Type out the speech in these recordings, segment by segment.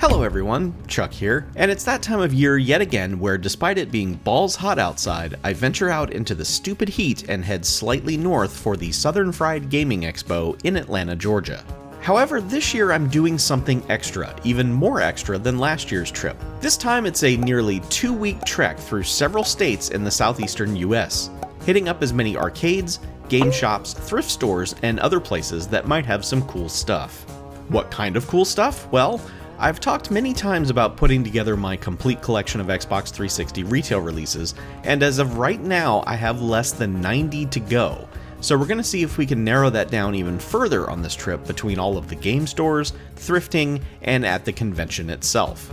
Hello everyone, Chuck here, and it's that time of year yet again where despite it being balls hot outside, I venture out into the stupid heat and head slightly north for the Southern Fried Gaming Expo in Atlanta, Georgia. However, this year I'm doing something extra, even more extra than last year's trip. This time it's a nearly 2-week trek through several states in the southeastern US, hitting up as many arcades, game shops, thrift stores, and other places that might have some cool stuff. What kind of cool stuff? Well, I've talked many times about putting together my complete collection of Xbox 360 retail releases, and as of right now I have less than 90 to go. So we're going to see if we can narrow that down even further on this trip between all of the game stores, thrifting, and at the convention itself.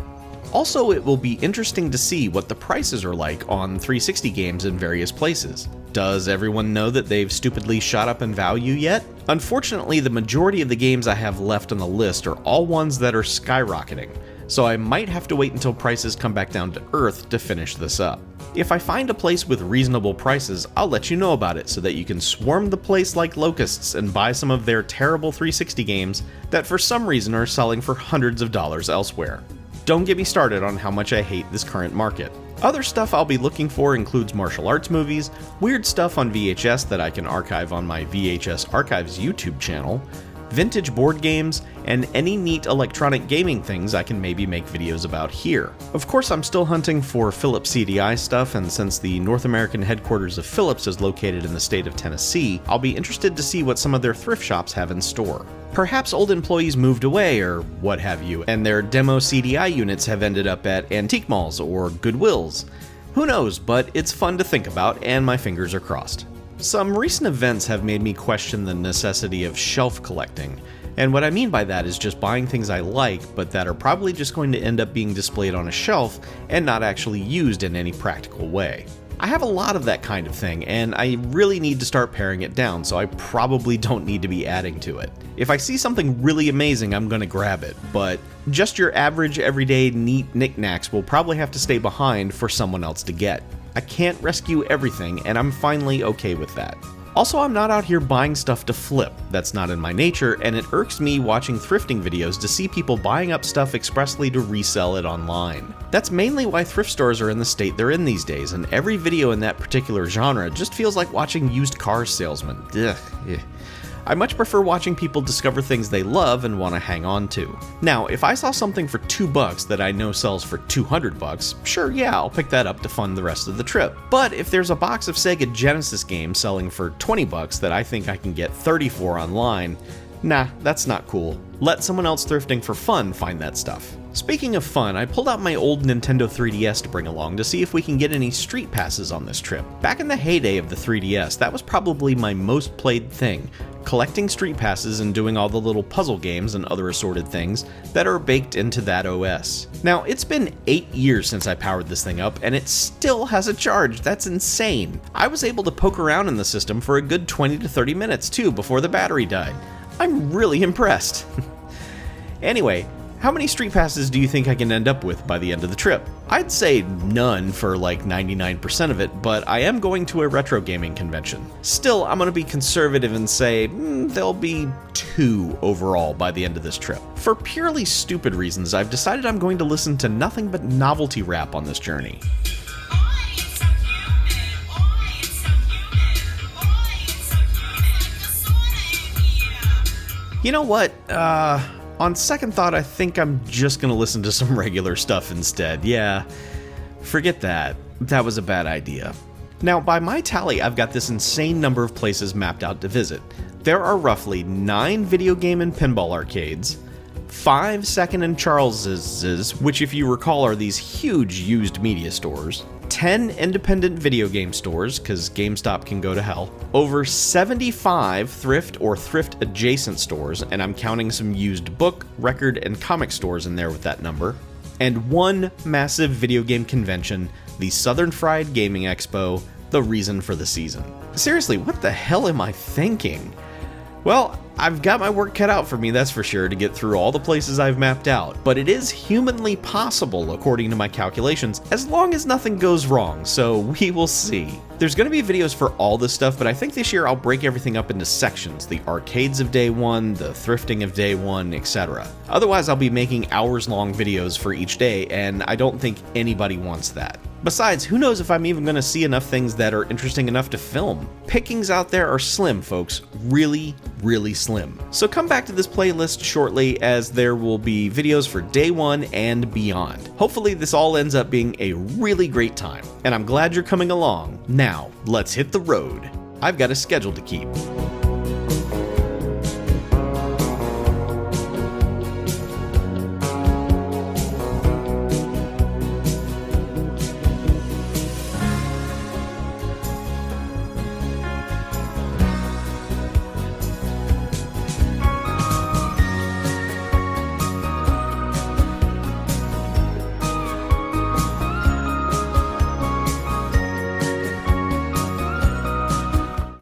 Also, it will be interesting to see what the prices are like on 360 games in various places. Does everyone know that they've stupidly shot up in value yet? Unfortunately, the majority of the games I have left on the list are all ones that are skyrocketing, so I might have to wait until prices come back down to earth to finish this up. If I find a place with reasonable prices, I'll let you know about it so that you can swarm the place like locusts and buy some of their terrible 360 games that for some reason are selling for hundreds of dollars elsewhere. Don't get me started on how much I hate this current market. Other stuff I'll be looking for includes martial arts movies, weird stuff on VHS that I can archive on my VHS Archives YouTube channel, vintage board games, and any neat electronic gaming things I can maybe make videos about here. Of course, I'm still hunting for Philips CDI stuff, and since the North American headquarters of Philips is located in the state of Tennessee, I'll be interested to see what some of their thrift shops have in store. Perhaps old employees moved away or what have you, and their demo CDI units have ended up at antique malls or Goodwills. Who knows, but it's fun to think about, and my fingers are crossed. Some recent events have made me question the necessity of shelf collecting, and what I mean by that is just buying things I like, but that are probably just going to end up being displayed on a shelf and not actually used in any practical way. I have a lot of that kind of thing, and I really need to start paring it down, so I probably don't need to be adding to it. If I see something really amazing, I'm gonna grab it, but just your average, everyday, neat knickknacks will probably have to stay behind for someone else to get. I can't rescue everything, and I'm finally okay with that. Also, I'm not out here buying stuff to flip. That's not in my nature, and it irks me watching thrifting videos to see people buying up stuff expressly to resell it online. That's mainly why thrift stores are in the state they're in these days, and every video in that particular genre just feels like watching used car salesmen. Ugh. I much prefer watching people discover things they love and want to hang on to. Now, if I saw something for $2 that I know sells for $200, sure, yeah, I'll pick that up to fund the rest of the trip. But if there's a box of Sega Genesis games selling for $20 that I think I can get 30 for online, nah, that's not cool. Let someone else thrifting for fun find that stuff. Speaking of fun, I pulled out my old Nintendo 3DS to bring along to see if we can get any street passes on this trip. Back in the heyday of the 3DS, that was probably my most played thing, collecting street passes and doing all the little puzzle games and other assorted things that are baked into that OS. Now, it's been 8 years since I powered this thing up, and it still has a charge. That's insane. I was able to poke around in the system for a good 20 to 30 minutes too before the battery died. I'm really impressed. Anyway, how many street passes do you think I can end up with by the end of the trip? I'd say none for like 99% of it, but I am going to a retro gaming convention. Still, I'm going to be conservative and say there'll be 2 overall by the end of this trip. For purely stupid reasons, I've decided I'm going to listen to nothing but novelty rap on this journey. You know what? On second thought, I think I'm just gonna listen to some regular stuff instead. Yeah, forget that. That was a bad idea. Now, by my tally, I've got this insane number of places mapped out to visit. There are roughly 9 video game and pinball arcades, 5 Second and Charles's, which if you recall are these huge used media stores, 10 independent video game stores, because GameStop can go to hell, over 75 thrift or thrift adjacent stores, and I'm counting some used book, record, and comic stores in there with that number, and 1 massive video game convention, the Southern Fried Gaming Expo, the reason for the season. Seriously, what the hell am I thinking? Well, I've got my work cut out for me, that's for sure, to get through all the places I've mapped out, but it is humanly possible according to my calculations, as long as nothing goes wrong, so we will see. There's going to be videos for all this stuff, but I think this year I'll break everything up into sections, the arcades of day one, the thrifting of day one, etc. Otherwise, I'll be making hours-long videos for each day, and I don't think anybody wants that. Besides, who knows if I'm even going to see enough things that are interesting enough to film. Pickings out there are slim, folks. Really, really slim. So come back to this playlist shortly, as there will be videos for day one and beyond. Hopefully this all ends up being a really great time, and I'm glad you're coming along. Now, let's hit the road. I've got a schedule to keep.